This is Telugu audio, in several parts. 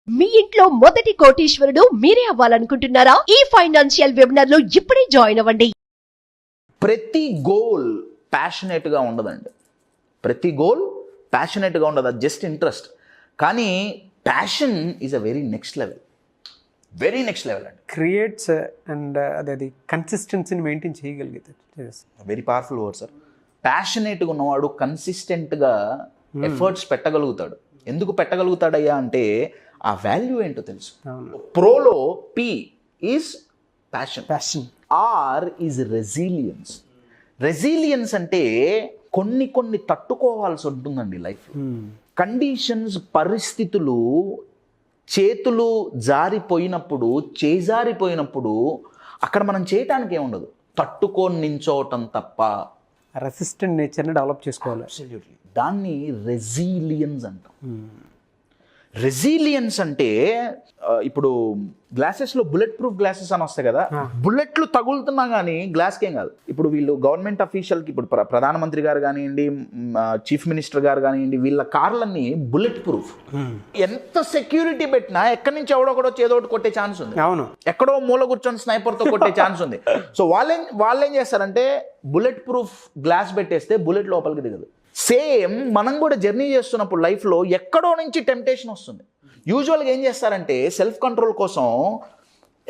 మీ ఇంట్లో మొదటి కోటీశ్వరుడు మీరే అవ్వాలనుకుంటున్నారా? ఈ ఫైనాన్షియల్ వెబినార్ లో ఇప్పుడే జాయిన్ అవ్వండి. ప్రతి గోల్ ప్యాషనేట్గా ఉండదండి. ప్రతి గోల్ ప్యాషనేట్గా ఉండదు, అది జస్ట్ ఇంట్రెస్ట్. కానీ passion is a very next level అండి. క్రియేట్స్ అండ్ అది కన్సిస్టెన్సీని మెయింటైన్ చేయగలిగితే వెరీ పవర్ఫుల్ వర్డ్ సార్. ప్యాషనేట్గా ఉన్నవాడు కన్సిస్టెంట్గా ఎఫర్ట్స్ పెట్టగలుగుతాడు. ఎందుకు పెట్టగలుగుతాడయ్యా అంటే ఆ వాల్యూ ఏంటో తెలుసు. ప్రోలో P is passion, R is resilience. Resilience అంటే కొన్ని తట్టుకోవాల్సి ఉంటుందండి లైఫ్లో. కండిషన్స్, పరిస్థితులు చేతులు జారిపోయినప్పుడు, చేజారిపోయినప్పుడు అక్కడ మనం చేయటానికి ఏముండదు, తట్టుకొని నించోవటం తప్ప. రెసిస్టెంట్ నేచర్ని డెవలప్ చేసుకోవాలి. అబ్సల్యూట్లీ. దాన్ని రెసిలియన్స్ అంటాం. రెసిలియన్స్ అంటే ఇప్పుడు గ్లాసెస్లో బుల్లెట్ ప్రూఫ్ గ్లాసెస్ అని వస్తాయి కదా, బుల్లెట్లు తగులుతున్నా కానీ గ్లాస్కి ఏం కాదు. ఇప్పుడు వీళ్ళు గవర్నమెంట్ అఫీషియల్కి, ఇప్పుడు ప్రధానమంత్రి గారు కానివ్వండి, చీఫ్ మినిస్టర్ గారు కానివ్వండి, వీళ్ళ కార్లన్నీ బుల్లెట్ ప్రూఫ్. ఎంత సెక్యూరిటీ పెట్టినా ఎక్కడి నుంచి ఎవడో ఏదో ఒకటి కొట్టే ఛాన్స్ ఉంది. అవును, ఎక్కడో మూల కూర్చొని స్నైపర్తో కొట్టే ఛాన్స్ ఉంది. సో వాళ్ళేం చేస్తారంటే బుల్లెట్ ప్రూఫ్ గ్లాస్ పెట్టేస్తే బుల్లెట్ లోపలికి దిగదు. సేమ్ మనం కూడా జర్నీ చేస్తున్నప్పుడు లైఫ్లో ఎక్కడో నుంచి టెంప్టేషన్ వస్తుంది. యూజువల్గా ఏం చేస్తారంటే సెల్ఫ్ కంట్రోల్ కోసం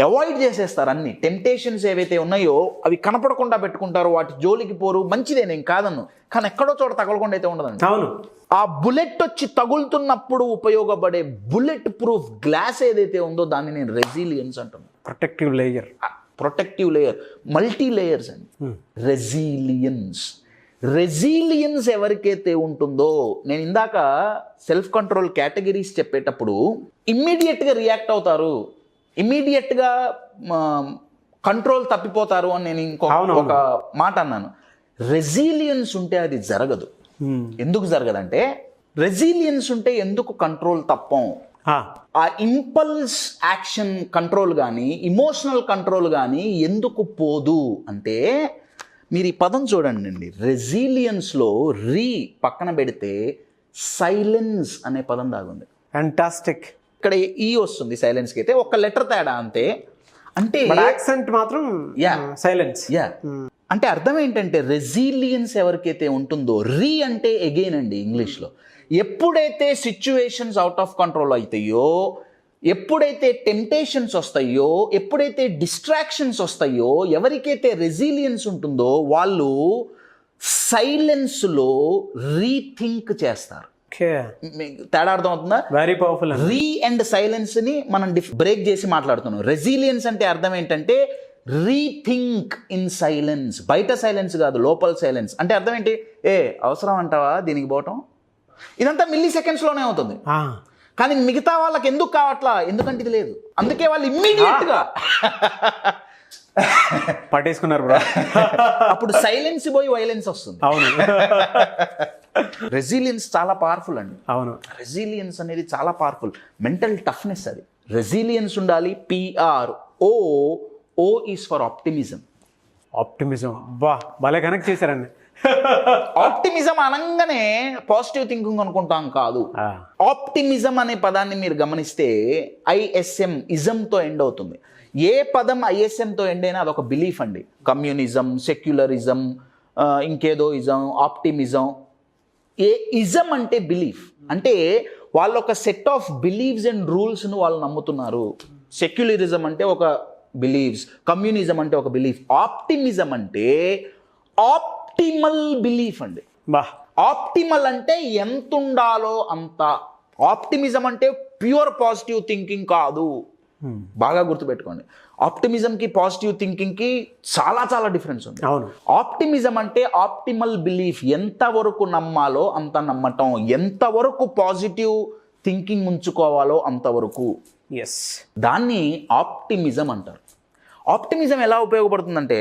అవాయిడ్ చేసేస్తారు. అన్ని టెంప్టేషన్స్ ఏవైతే ఉన్నాయో అవి కనపడకుండా పెట్టుకుంటారు, వాటి జోలికి పోరు. మంచిదే, నేను కాదన్ను, కానీ ఎక్కడో చోట తగలకుండా అయితే ఉండదండి. అవును, ఆ బుల్లెట్ వచ్చి తగులుతున్నప్పుడు ఉపయోగపడే బుల్లెట్ ప్రూఫ్ గ్లాస్ ఏదైతే ఉందో దాన్ని నేను రెసిలియన్స్ అంటున్నాను. ప్రొటెక్టివ్ లేయర్, మల్టీ లేయర్స్ అండి. రెసిలియన్స్ ఎవరికైతే ఉంటుందో, నేను ఇందాక సెల్ఫ్ కంట్రోల్ కేటగిరీస్ చెప్పేటప్పుడు ఇమ్మీడియట్గా రియాక్ట్ అవుతారు, ఇమ్మీడియట్గా కంట్రోల్ తప్పిపోతారు అని నేను ఒక మాట అన్నాను. రెసిలియన్స్ ఉంటే అది జరగదు. ఎందుకు జరగదంటే, రెసిలియన్స్ ఉంటే ఎందుకు కంట్రోల్ తప్పం, ఆ ఇంపల్స్ యాక్షన్ కంట్రోల్ కానీ ఇమోషనల్ కంట్రోల్ కానీ ఎందుకు పోదు అంటే, మీరు ఈ పదం చూడండి అండి. రెసిలియన్స్లో రీ పక్కన పెడితే సైలెన్స్ అనే పదం దాగుంది. ఫ్యాంటాస్టిక్. ఇక్కడ ఈ వస్తుంది సైలెన్స్కి, అయితే ఒక లెటర్ తేడా అంతే. అంటే యాక్సెంట్ మాత్రం సైలెన్స్. అంటే అర్థం ఏంటంటే, రెసిలియన్స్ ఎవరికైతే ఉంటుందో, రీ అంటే అగైన్ అండి ఇంగ్లీష్లో. ఎప్పుడైతే సిచ్యువేషన్స్ అవుట్ ఆఫ్ కంట్రోల్ అవుతాయో, ఎప్పుడైతే టెంప్టేషన్స్ వస్తాయో, ఎప్పుడైతే డిస్ట్రాక్షన్స్ వస్తాయో, ఎవరికైతే రెసిలియన్స్ ఉంటుందో వాళ్ళు సైలెన్స్లో రీథింక్ చేస్తారు. తేడా అర్థం అవుతుందా? Very powerful. రీ అండ్ సైలెన్స్ని మనం బ్రేక్ చేసి మాట్లాడుతున్నాం. రెసిలియన్స్ అంటే అర్థం ఏంటంటే రీథింక్ ఇన్ సైలెన్స్. బయట సైలెన్స్ కాదు, లోపల సైలెన్స్. అంటే అర్థం ఏంటి, అవసరం అంటావా దీనికి పోవటం, ఇదంతా మిల్లీ సెకండ్స్లోనే అవుతుంది. కానీ మిగతా వాళ్ళకి ఎందుకు కావట్లా, ఎందుకంటే ఇది లేదు. అందుకే వాళ్ళు ఇమ్మీడియట్గా పట్టేసుకున్నారు బ్రో. అప్పుడు సైలెన్స్ పోయి వైలెన్స్ వస్తుంది. అవును, రెసిలియన్స్ చాలా పవర్ఫుల్ అండి. అవును, రెసిలియన్స్ అనేది చాలా పవర్ఫుల్. మెంటల్ టఫ్నెస్ అది. రెసిలియన్స్ ఉండాలి. PRO is for optimism. భలే కనెక్ట్ చేశారండి. ఆప్టిమిజం అనగానే పాజిటివ్ థింకింగ్ అనుకుంటాం కాదు. ఆప్టిమిజం అనే పదాన్ని మీరు గమనిస్తే ISM, ఇజంతో ఎండ్ అవుతుంది. ఏ పదం ISMతో ఎండ్ అయినా అదొక బిలీఫ్ అండి. కమ్యూనిజం, సెక్యులరిజం, ఇంకేదో ఇజం, ఆప్టిమిజం. ఇజం అంటే బిలీఫ్. అంటే వాళ్ళు ఒక సెట్ ఆఫ్ బిలీవ్స్ అండ్ రూల్స్ను వాళ్ళు నమ్ముతున్నారు. సెక్యులరిజం అంటే ఒక బిలీవ్స్, కమ్యూనిజం అంటే ఒక బిలీఫ్. ఆప్టిమిజం అంటే ఆప్టిమల్ బిలీఫ్ అండి. ఆప్టిమల్ అంటే ఎంత ఉండాలో అంత. ఆప్టిమిజం అంటే ప్యూర్ పాజిటివ్ థింకింగ్ కాదు. బాగా గుర్తుపెట్టుకోండి, ఆప్టిమిజంకి పాజిటివ్ థింకింగ్కి చాలా చాలా డిఫరెన్స్ ఉంది. అవును, ఆప్టిమిజం అంటే ఆప్టిమల్ బిలీఫ్. ఎంతవరకు నమ్మాలో అంత నమ్మటం, ఎంతవరకు పాజిటివ్ థింకింగ్ ఉంచుకోవాలో అంతవరకు. దాన్ని ఆప్టిమిజం అంటారు. ఆప్టిమిజం ఎలా ఉపయోగపడుతుందంటే,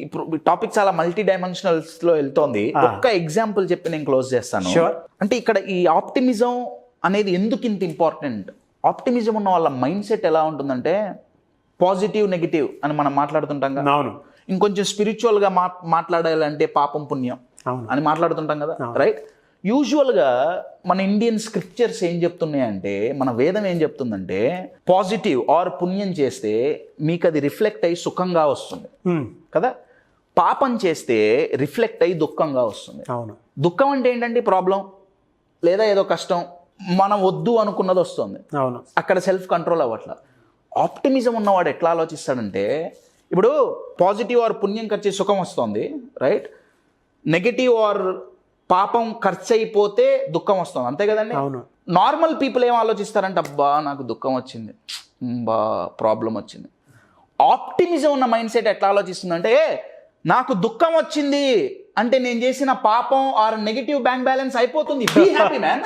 ఇప్పుడు టాపిక్ చాలా మల్టీ డైమెన్షనల్స్లో వెళ్తోంది. ఒక్క ఎగ్జాంపుల్ చెప్పి నేను క్లోజ్ చేస్తాను. అంటే ఇక్కడ ఈ ఆప్టిమిజం అనేది ఎందుకు ఇంత ఇంపార్టెంట్, ఆప్టిమిజం ఉన్న వాళ్ళ మైండ్ సెట్ ఎలా ఉంటుందంటే, పాజిటివ్ నెగిటివ్ అని మనం మాట్లాడుతుంటాం కదా. అవును, ఇంకొంచెం స్పిరిచువల్గా మాట్లాడాలంటే పాపం పుణ్యం అని మాట్లాడుతుంటాం కదా, రైట్? యూజువల్గా మన ఇండియన్ స్క్రిప్చర్స్ ఏం చెప్తున్నాయంటే, మన వేదం ఏం చెప్తుందంటే, పాజిటివ్ ఆర్ పుణ్యం చేస్తే మీకు అది రిఫ్లెక్ట్ అయ్యి సుఖంగా వస్తుంది కదా, పాపం చేస్తే రిఫ్లెక్ట్ అయ్యి దుఃఖంగా వస్తుంది. అవును. దుఃఖం అంటే ఏంటంటే ప్రాబ్లం లేదా ఏదో కష్టం, మనం వద్దు అనుకున్నది వస్తుంది. అవును. అక్కడ సెల్ఫ్ కంట్రోల్ అవ్వట్లా. ఆప్టిమిజం ఉన్నవాడు ఎట్లా ఆలోచిస్తాడంటే, ఇప్పుడు పాజిటివ్ ఆర్ పుణ్యం ఖర్చు సుఖం వస్తుంది, రైట్, నెగటివ్ ఆర్ పాపం ఖర్చు అయిపోతే దుఃఖం వస్తుంది, అంతే కదండి. అవును. నార్మల్ పీపుల్ ఏం ఆలోచిస్తారంటే, అబ్బా నాకు దుఃఖం వచ్చింది, బా ప్రాబ్లం వచ్చింది. ఆప్టిమిజం ఉన్న మైండ్ సెట్ ఎట్లా ఆలోచిస్తుందంటే, నాకు దుఃఖం వచ్చింది అంటే నేను చేసిన పాపం ఆర్ నెగటివ్ బ్యాంక్ బ్యాలెన్స్ అయిపోతుంది, బీ హ్యాపీ మ్యాన్.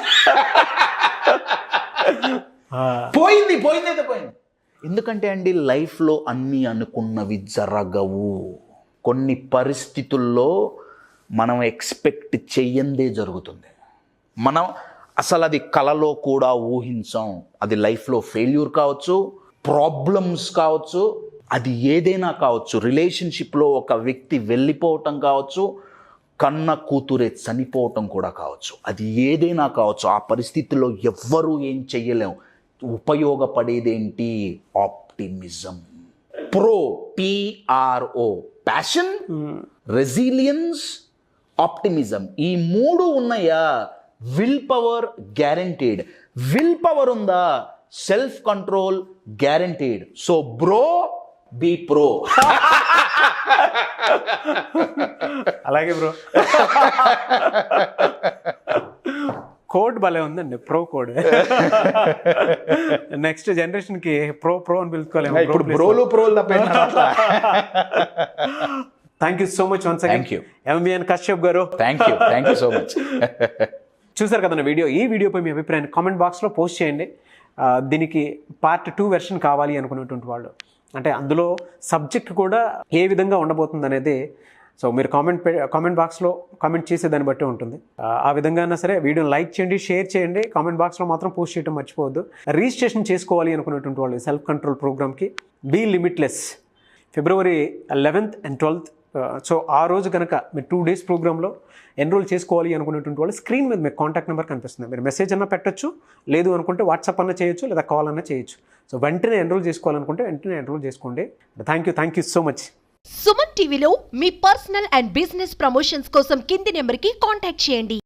పోయింది అయితే పోయింది. ఎందుకంటే అండి, లైఫ్లో అన్నీ అనుకున్నవి జరగవు. కొన్ని పరిస్థితుల్లో మనం ఎక్స్పెక్ట్ చెయ్యందే జరుగుతుంది. మనం అసలు అది కలలో కూడా ఊహించాం. అది లైఫ్లో ఫెయిల్యూర్ కావచ్చు, ప్రాబ్లమ్స్ కావచ్చు, అది ఏదైనా కావచ్చు. రిలేషన్షిప్లో ఒక వ్యక్తి వెళ్ళిపోవటం కావచ్చు, కన్న కూతురే చనిపోవటం కూడా కావచ్చు. అది ఏదైనా కావచ్చు. ఆ పరిస్థితిలో ఎవ్వరూ ఏం చెయ్యలేం. ఉపయోగపడేదేంటి? Optimism. PRO, passion, resilience, optimism. ఈ 3 ఉన్నాయా, will power guaranteed. Will power ఉందా, self control guaranteed. So bro, be pro. అలాగే బ్రో. కోడ్ భలే ఉందండి, ప్రో కోడ్. నెక్స్ట్ జనరేషన్ కి ప్రో అని పిలుచుకోలేము. ఇప్పుడు బ్రోలు తప్ప. Thank you so much once again. Thank you. MVN Kashyap గారు. Thank you so much. చూసారు కదన్న వీడియో. ఈ వీడియోపై మీ అభిప్రాయాన్ని కామెంట్ బాక్స్లో పోస్ట్ చేయండి. దీనికి పార్ట్ 2 వెర్షన్ కావాలి అనుకునేటువంటి వాళ్ళు, అంటే అందులో సబ్జెక్ట్ కూడా ఏ విధంగా ఉండబోతుంది అనేది, సో మీరు కామెంట్ బాక్స్లో కామెంట్ చేసే దాన్ని బట్టి ఉంటుంది. ఆ విధంగా అయినా సరే వీడియోని లైక్ చేయండి, షేర్ చేయండి, కామెంట్ బాక్స్లో మాత్రం పోస్ట్ చేయడం మర్చిపోవద్దు. రిజిస్ట్రేషన్ చేసుకోవాలి అనుకునేటువంటి వాళ్ళు సెల్ఫ్ కంట్రోల్ ప్రోగ్రామ్కి be limitless February 11th and 12th. So ఆ రోజు కనుక మీరు 2 days ప్రోగ్రాంలో ఎన్రోల్ చేసుకోవాలి అనుకునేటువంటి వాళ్ళు స్క్రీన్ మీద మీకు కాంటాక్ట్ నెంబర్ కనిపిస్తుంది. మీరు మెసేజ్ అన్నా పెట్టచ్చు, లేదు అనుకుంటే వాట్సాప్ అన్నా చేయొచ్చు, లేదా కాల్ అన్నా చేయొచ్చు. సో వెంటనే ఎన్రోల్ చేసుకోవాలనుకుంటే వెంటనే ఎన్రోల్ చేసుకోండి. Thank you so much. Suman టీవీలో మీ పర్సనల్ అండ్ బిజినెస్ ప్రమోషన్స్ కోసం కింది నెంబర్కి కాంటాక్ట్ చేయండి.